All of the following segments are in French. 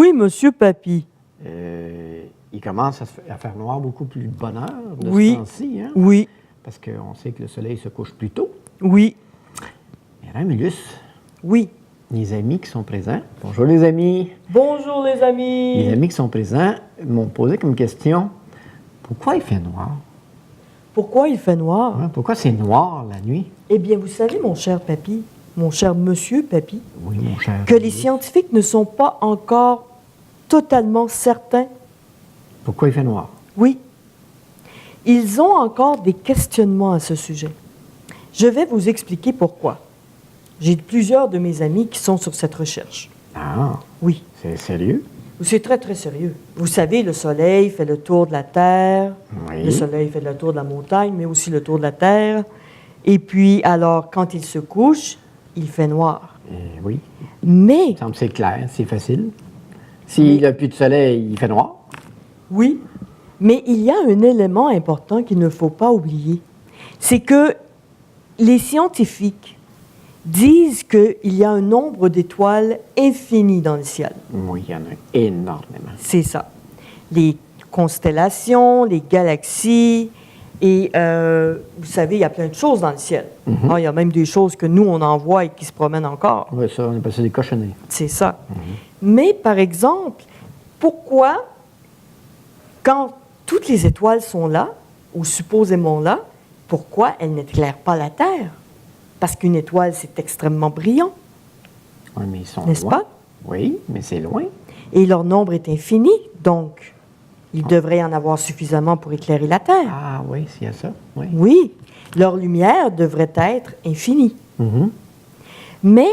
Oui, monsieur Papy. Il commence à faire noir beaucoup plus de bonne heure de Oui. ce temps-ci, hein? Oui, Parce qu'on sait que le soleil se couche plus tôt. oui, Et Romulus, oui. les amis qui sont présents. Bonjour les amis. Bonjour les amis. Les amis qui sont présents m'ont posé comme question, pourquoi il fait noir? Pourquoi il fait noir? Hein, pourquoi c'est noir la nuit? Eh bien, vous savez, mon cher Papy, mon cher monsieur Papy, Oui, mon cher. que les scientifiques ne sont pas encore totalement certains. Pourquoi il fait noir? Oui, ils ont encore des questionnements à ce sujet. Je vais vous expliquer pourquoi. J'ai plusieurs de mes amis qui sont sur cette recherche. Ah, Oui, c'est sérieux? c'est très, très sérieux. Vous savez, le Soleil fait le tour de la Terre, Oui. le Soleil fait le tour de la montagne, mais aussi le tour de la Terre. Et puis, alors, quand il se couche, il fait noir. Oui. Mais, Il me semble que c'est clair, c'est facile. S'il n'a plus de soleil, il fait noir. oui, mais il y a un élément important qu'il ne faut pas oublier. C'est que les scientifiques disent qu'il y a un nombre d'étoiles infini dans le ciel. Oui, il y en a énormément. C'est ça. Les constellations, les galaxies, et vous savez, il y a plein de choses dans le ciel. Ah, il y a même des choses que nous, on en voit et qui se promènent encore. Oui, ça, on appelle ça des cochonneries. C'est ça. Mais, par exemple, pourquoi, quand toutes les étoiles sont là, ou supposément là, pourquoi elles n'éclairent pas la Terre? Parce qu'une étoile, c'est extrêmement brillant, Oui, mais ils sont n'est-ce loin. pas? Oui, mais c'est loin. Et leur nombre est infini, donc il devrait y en avoir suffisamment pour éclairer la Terre. Ah oui, s'il y a ça. Oui. Oui, leur lumière devrait être infinie. Mhm. Mais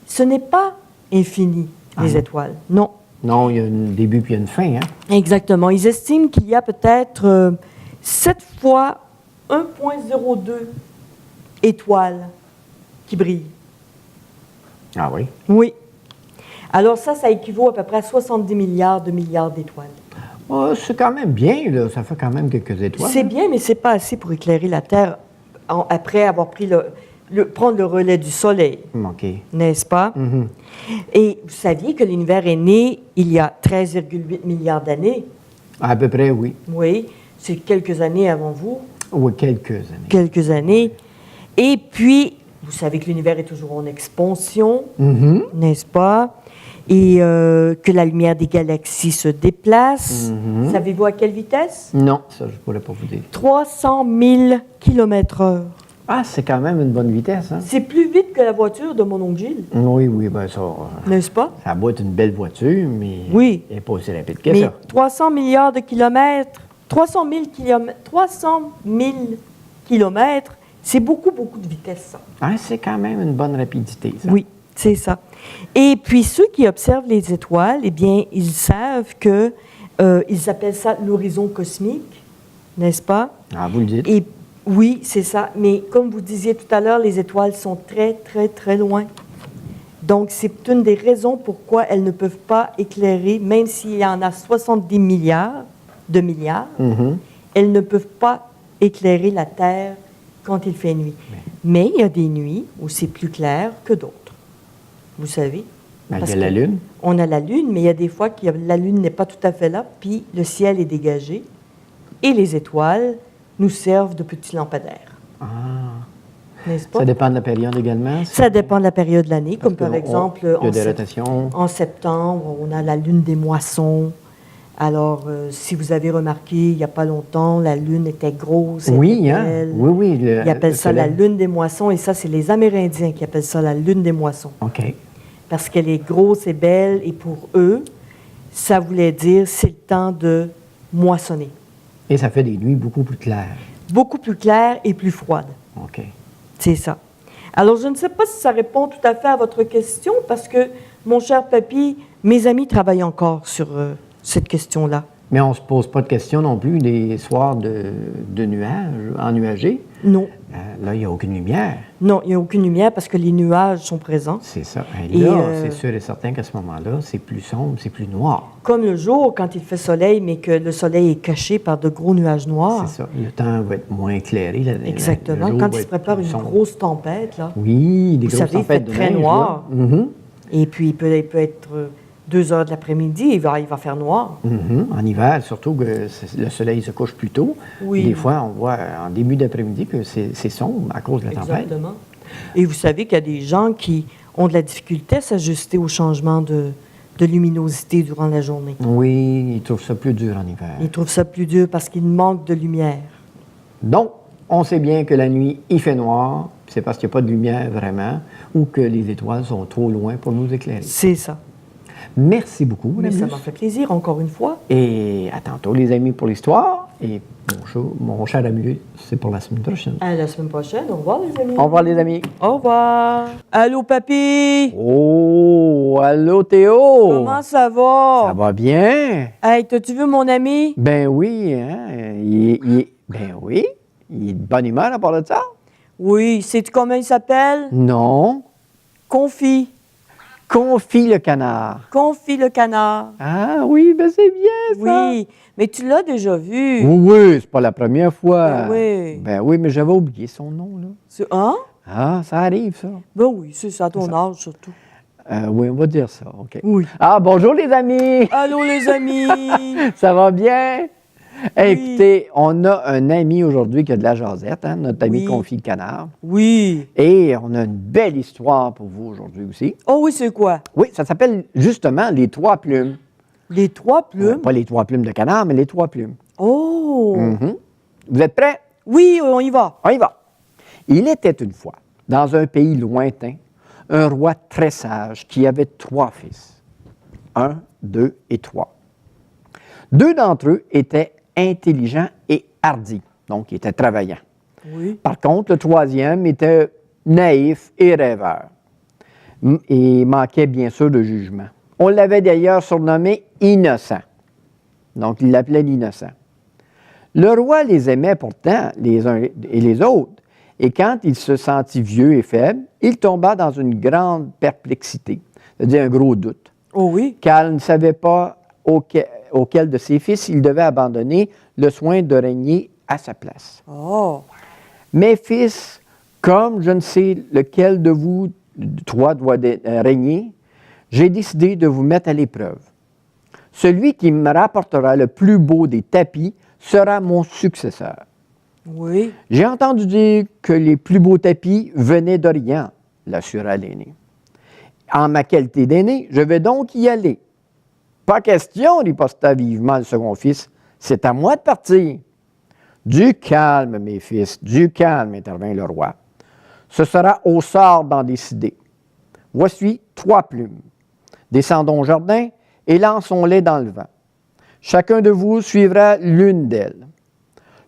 ce n'est pas infini, les non. étoiles. Non, Non, il y a un début puis il y a une fin. Hein? exactement. Ils estiment qu'il y a peut-être 7 fois 1,02 étoiles qui brillent. Ah oui. Oui. Alors ça équivaut à peu près à 70 milliards d'étoiles. Oh, c'est quand même bien, là. Ça fait quand même quelques étoiles. C'est bien, mais c'est pas assez pour éclairer la Terre après avoir pris prendre le relais du Soleil, OK. n'est-ce pas? Mhm. Et vous saviez que l'univers est né il y a 13,8 milliards d'années? À peu près, oui. Oui, c'est quelques années avant vous, Oui, quelques années. quelques années. Et puis, vous savez que l'univers est toujours en expansion, Mhm. n'est-ce pas? Et que la lumière des galaxies se déplace. Mhm. Savez-vous à quelle vitesse? Non, ça, je ne pourrais pas vous dire. 300 000 km/h. Ah, c'est quand même une bonne vitesse, hein? C'est plus vite que la voiture de mon oncle Gilles, Oui, oui, bien ça. n'est-ce pas? Ça doit être une belle voiture, mais Oui. elle n'est pas aussi rapide que Mais ça. 300 milliards de kilomètres, 300 000 kilomètres, c'est beaucoup, beaucoup de vitesse, ça. Ah, c'est quand même une bonne rapidité, ça. Oui, c'est ça. Et puis, ceux qui observent les étoiles, eh bien, ils savent que, ils appellent ça l'horizon cosmique, n'est-ce pas? Ah, vous le dites. Et oui, c'est ça. Mais comme vous disiez tout à l'heure, les étoiles sont très, très, très loin. Donc, c'est une des raisons pourquoi elles ne peuvent pas éclairer, même s'il y en a 70 milliards, Mhm. elles ne peuvent pas éclairer la Terre quand il fait nuit. Mais il y a des nuits où c'est plus clair que d'autres. Vous savez? Ben, il Parce y a la que Lune. On a la Lune, mais il y a des fois que la Lune n'est pas tout à fait là, puis le ciel est dégagé. Et les étoiles nous servent de petits lampadaires. Ah. N'est-ce pas? Ça dépend de la période également. Ça dépend de la période de l'année, comme Parce par que exemple il y a des rotations. en septembre, on a la lune des moissons. Alors, si vous avez remarqué, il n'y a pas longtemps, la lune était grosse. elle Oui, était hein? belle. Oui, oui. Ils appellent ça la lune des moissons, et ça, c'est les Amérindiens qui appellent ça la lune des moissons. OK. Parce qu'elle est grosse et belle, et pour eux, ça voulait dire c'est le temps de moissonner. Et ça fait des nuits beaucoup plus claires. Beaucoup plus claire et plus froide. OK. C'est ça. Alors, je ne sais pas si ça répond tout à fait à votre question, parce que, mon cher papy, mes amis travaillent encore sur cette question-là. Mais on ne se pose pas de questions non plus des soirs de nuages, ennuagés. Non. Là, il n'y a aucune lumière. Non, il n'y a aucune lumière parce que les nuages sont présents. C'est ça. Et, Là, c'est sûr et certain qu'à ce moment-là, c'est plus sombre, c'est plus noir. Comme le jour, quand il fait soleil, mais que le soleil est caché par de gros nuages noirs. C'est ça. Le temps va être moins éclairé. Exactement. Le jour Quand va il se être prépare plus une sombre. grosse tempête, là. Oui, des Vous grosses savez, il fait tempêtes de très neige, noir. là. Mhm. Et puis, il peut être 2 heures de l'après-midi, il va faire noir. En hiver, surtout que le soleil se couche plus tôt. Oui. Des fois, on voit en début d'après-midi que c'est sombre à cause de la tempête. Exactement. Et vous savez qu'il y a des gens qui ont de la difficulté à s'ajuster au changement de luminosité durant la journée. Oui, ils trouvent ça plus dur en hiver. Ils trouvent ça plus dur parce qu'il manque de lumière. Donc, on sait bien que la nuit, il fait noir, c'est parce qu'il n'y a pas de lumière vraiment, ou que les étoiles sont trop loin pour nous éclairer. C'est ça. Merci beaucoup, Mais ça Madame m'a fait plaisir, encore une fois. Et à tantôt, les amis, pour l'histoire. Et mon cher ami, c'est pour la semaine prochaine. À la semaine prochaine. Au revoir, les amis. Au revoir, les amis. Au revoir. Allô, papy? Oh, allô, Théo. Comment ça va? Ça va bien? Hey, t'as-tu vu mon ami? Ben oui, hein? Ben oui. Il est de bonne humeur à part de ça? Oui, sais-tu comment il s'appelle? Non. Confit. Confie le canard. Confit le canard. Ah oui, ben c'est bien ça. Oui, mais tu l'as déjà vu. Oui, oui, c'est pas la première fois. Ben oui. Ben oui, mais j'avais oublié son nom, là. Hein? Ah, ça arrive, ça. Ben oui, c'est ça, à ton âge surtout. Oui, on va dire ça, OK. Oui. Ah, bonjour les amis! Allô, les amis! Ça va bien? Oui. Écoutez, on a un ami aujourd'hui qui a de la jasette, hein, notre ami Oui. Confit le canard. Oui. Et on a une belle histoire pour vous aujourd'hui aussi. Oh oui, c'est quoi? Oui, ça s'appelle justement les 3 plumes. Les 3 plumes? Pas les 3 plumes de canard, mais les 3 plumes. Oh! Mhm. Vous êtes prêts? Oui, on y va. On y va. Il était une fois, dans un pays lointain, un roi très sage qui avait 3 fils. 1, 2 et 3. 2 d'entre eux étaient intelligents et hardis, donc ils étaient travaillants. Oui. Par contre, le 3e était naïf et rêveur. Et manquait bien sûr de jugement. On l'avait d'ailleurs surnommé Innocent. Donc, il l'appelait l'Innocent. Le roi les aimait pourtant, les uns et les autres, et quand il se sentit vieux et faible, il tomba dans une grande perplexité, c'est-à-dire un gros doute, Oh oui. car il ne savait pas auquel de ses fils il devait abandonner le soin de régner à sa place. Oh. Mes fils, comme je ne sais lequel de vous 3 doit régner, j'ai décidé de vous mettre à l'épreuve. Celui qui me rapportera le plus beau des tapis sera mon successeur. Oui. J'ai entendu dire que les plus beaux tapis venaient d'Orient, l'assura l'aîné. En ma qualité d'aîné, je vais donc y aller. Pas question, riposta vivement le second fils, c'est à moi de partir. Du calme, mes fils, du calme, intervint le roi. Ce sera au sort d'en décider. Voici 3 plumes. Descendons au jardin et lançons-les dans le vent. Chacun de vous suivra l'une d'elles.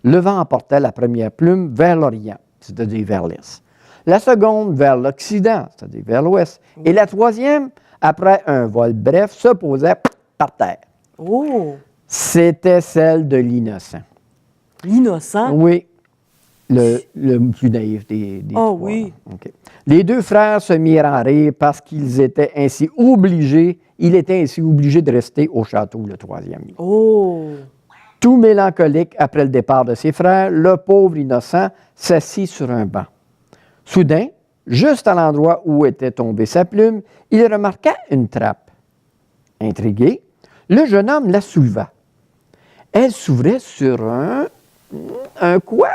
Le vent emporta la première plume vers l'Orient, c'est-à-dire vers l'Est. La seconde vers l'Occident, c'est-à-dire vers l'Ouest. Et la 3e, après un vol bref, se posait par terre. Oh. C'était celle de l'Innocent. L'innocent. Oui, le plus naïf des Oh 3. oui. Là. OK. Les 2 frères se mirent à rire parce qu'ils étaient ainsi obligés, il était ainsi obligé de rester au château, le 3e. Oh. Tout mélancolique après le départ de ses frères, le pauvre innocent s'assit sur un banc. Soudain, juste à l'endroit où était tombée sa plume, il remarqua une trappe. Intrigué, le jeune homme la souleva. Elle s'ouvrait sur un quoi?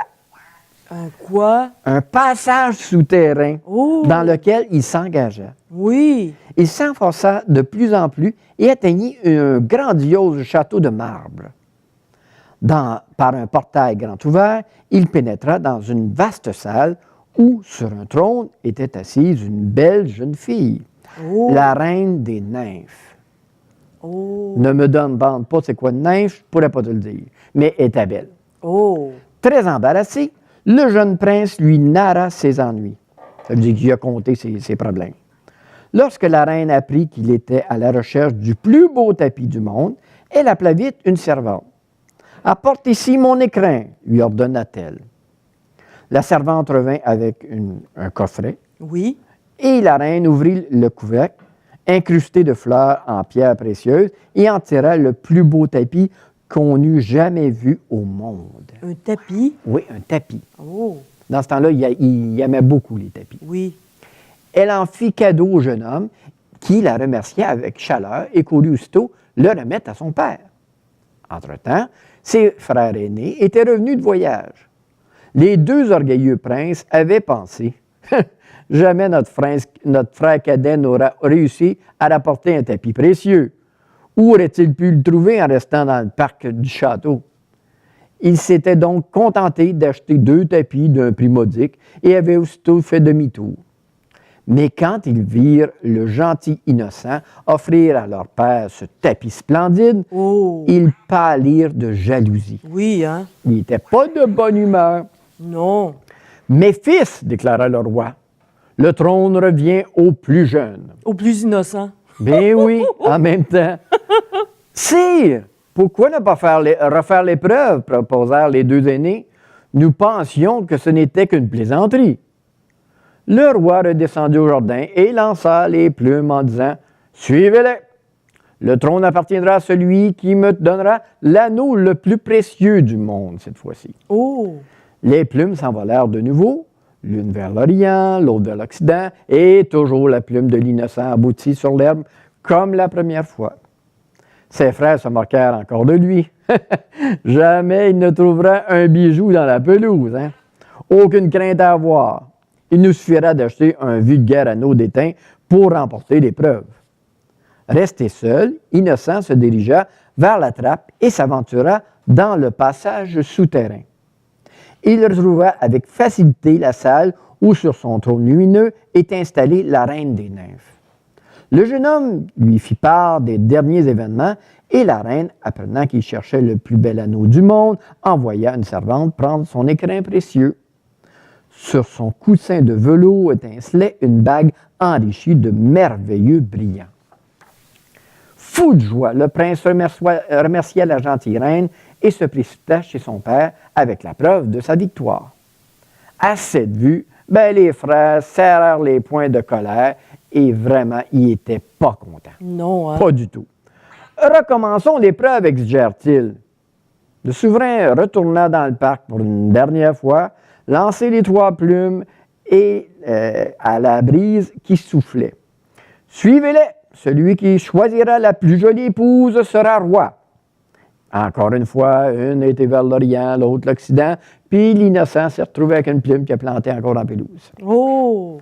Un quoi? Un passage souterrain Oh. dans lequel il s'engagea. Oui. Il s'enfonça de plus en plus et atteignit un grandiose château de marbre. Par un portail grand ouvert, il pénétra dans une vaste salle où, sur un trône, était assise une belle jeune fille, Oh. la reine des nymphes. Oh. Ne me demande pas c'est quoi une nymphe, je ne pourrais pas te le dire, mais elle était belle. Oh. Très embarrassé, le jeune prince lui narra ses ennuis. Ça veut dire qu'il a compté ses problèmes. Lorsque la reine apprit qu'il était à la recherche du plus beau tapis du monde, elle appela vite une servante. « Apporte ici mon écrin », lui ordonna-t-elle. La servante revint avec un coffret Oui. et la reine ouvrit le couvercle, incrusté de fleurs en pierres précieuses, et en tira le plus beau tapis qu'on eût jamais vu au monde. Un tapis. Oui, un tapis. Oh. Dans ce temps-là, il aimait beaucoup les tapis. Oui. Elle en fit cadeau au jeune homme qui la remercia avec chaleur et courut aussitôt le remettre à son père. Entre-temps, ses frères aînés étaient revenus de voyage. Les deux orgueilleux princes avaient pensé « Jamais notre frère cadet n'aura réussi à rapporter un tapis précieux. Où aurait-il pu le trouver en restant dans le parc du château? » Ils s'étaient donc contentés d'acheter 2 tapis d'un prix modique et avaient aussitôt fait demi-tour. Mais quand ils virent le gentil innocent offrir à leur père ce tapis splendide, ils pâlirent de jalousie. Oui, hein? Ils n'étaient pas de bonne humeur. Non. « Mes fils, déclara le roi, le trône revient aux plus jeunes. » Au plus innocent. Ben oui, en même temps. « Sire, pourquoi ne pas refaire l'épreuve? » proposèrent les 2 aînés. « Nous pensions que ce n'était qu'une plaisanterie. » Le roi redescendit au jardin et lança les plumes en disant « Suivez-les. Le trône appartiendra à celui qui me donnera l'anneau le plus précieux du monde cette fois-ci. » Oh! Les plumes s'envolèrent de nouveau, l'une vers l'Orient, l'autre vers l'Occident, et toujours la plume de l'innocent aboutit sur l'herbe comme la première fois. Ses frères se moquèrent encore de lui. Jamais il ne trouvera un bijou dans la pelouse. Hein? Aucune crainte à avoir. Il nous suffira d'acheter un vulgaire anneau d'étain pour remporter l'épreuve. Resté seul, Innocent se dirigea vers la trappe et s'aventura dans le passage souterrain. Il retrouva avec facilité la salle où, sur son trône lumineux, était installée la reine des nymphes. Le jeune homme lui fit part des derniers événements et la reine, apprenant qu'il cherchait le plus bel anneau du monde, envoya une servante prendre son écrin précieux. Sur son coussin de velours étincelait une bague enrichie de merveilleux brillants. Fou de joie, le prince remercia la gentille reine et se précipita chez son père avec la preuve de sa victoire. À cette vue, les frères serrèrent les poings de colère et vraiment, ils n'étaient pas contents. Non, hein? Pas du tout. Recommençons l'épreuve, exigèrent-ils. Le souverain retourna dans le parc pour une dernière fois, lancer les 3 plumes et à la brise qui soufflait. « Suivez-les! Celui qui choisira la plus jolie épouse sera roi. » Encore une fois, une était vers l'Orient, l'autre l'Occident, puis l'innocent s'est retrouvé avec une plume qui a planté encore en pelouse. Oh!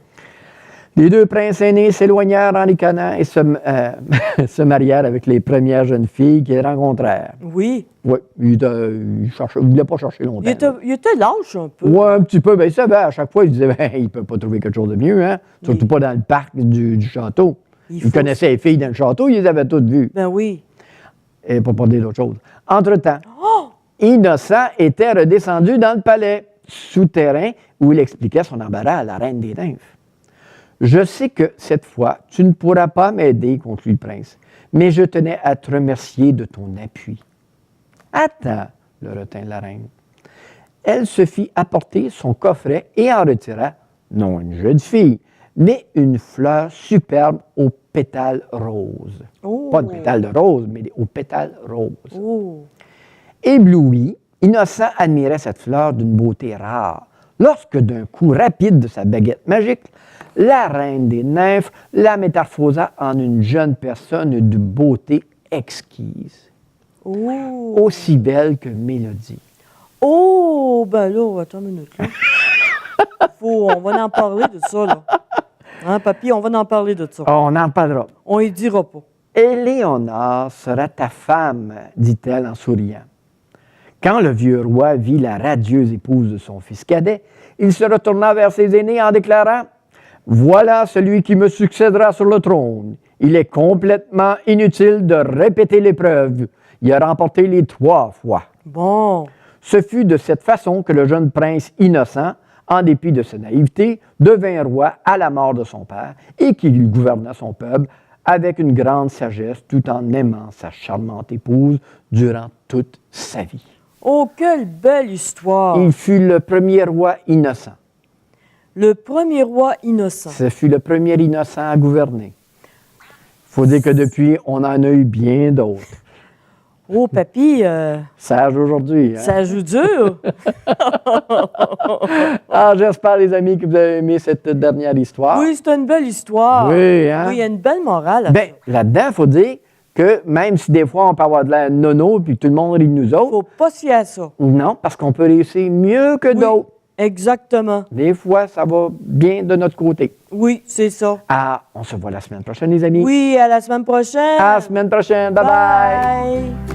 Les 2 princes aînés s'éloignèrent en ricanant et se marièrent avec les premières jeunes filles qu'ils rencontrèrent. Oui. Oui, il ne voulait pas chercher longtemps. Il était lâche un peu. Oui, un petit peu. Il savait, à chaque fois, il disait, il ne peut pas trouver quelque chose de mieux, hein? Surtout pas dans le parc du château. Il connaissait les filles dans le château, il les avait toutes vues. Ben oui. Et pour pas dire d'autre chose. Entre-temps, Innocent était redescendu dans le palais souterrain où il expliquait son embarras à la reine des nymphes. « Je sais que cette fois, tu ne pourras pas m'aider, conclut le prince, mais je tenais à te remercier de ton appui. »« Attends, le retint la reine. » Elle se fit apporter son coffret et en retira, non une jeune fille, mais une fleur superbe aux pétales roses. Oh. Pas de pétales de rose, mais aux pétales roses. Oh. Ébloui, Innocent admirait cette fleur d'une beauté rare, lorsque d'un coup rapide de sa baguette magique, la reine des nymphes la métamorphosa en une jeune personne de beauté exquise, aussi belle que Mélodie. Oh, ben là, attends une minute. Là. On va en parler de ça, là. Hein, papy, on va en parler de ça. On en parlera. On y dira pas. Éléonore sera ta femme, dit-elle en souriant. Quand le vieux roi vit la radieuse épouse de son fils cadet, il se retourna vers ses aînés en déclarant « Voilà celui qui me succédera sur le trône. Il est complètement inutile de répéter l'épreuve. Il a remporté les 3 fois. » Bon. Ce fut de cette façon que le jeune prince innocent, en dépit de sa naïveté, devint roi à la mort de son père et qu'il gouverna son peuple avec une grande sagesse tout en aimant sa charmante épouse durant toute sa vie. Oh, quelle belle histoire! Il fut le premier roi innocent. Le premier roi innocent. Ce fut le premier innocent à gouverner. Il faut dire que depuis, on en a eu bien d'autres. Oh, papy, Sage aujourd'hui. Hein? ça joue dur. Ah, j'espère, les amis, que vous avez aimé cette dernière histoire. Oui, c'est une belle histoire. Oui, hein? Oui, il y a une belle morale. Ben, là-dedans, il faut dire que même si des fois on peut avoir de l'air nono puis que tout le monde rit de nous autres, Faut pas se fier à ça. non, parce qu'on peut réussir mieux que Oui, d'autres. exactement. Des fois, ça va bien de notre côté. Oui, c'est ça. Ah, on se voit la semaine prochaine, les amis. Oui, à la semaine prochaine. À la semaine prochaine. Bye bye. Bye.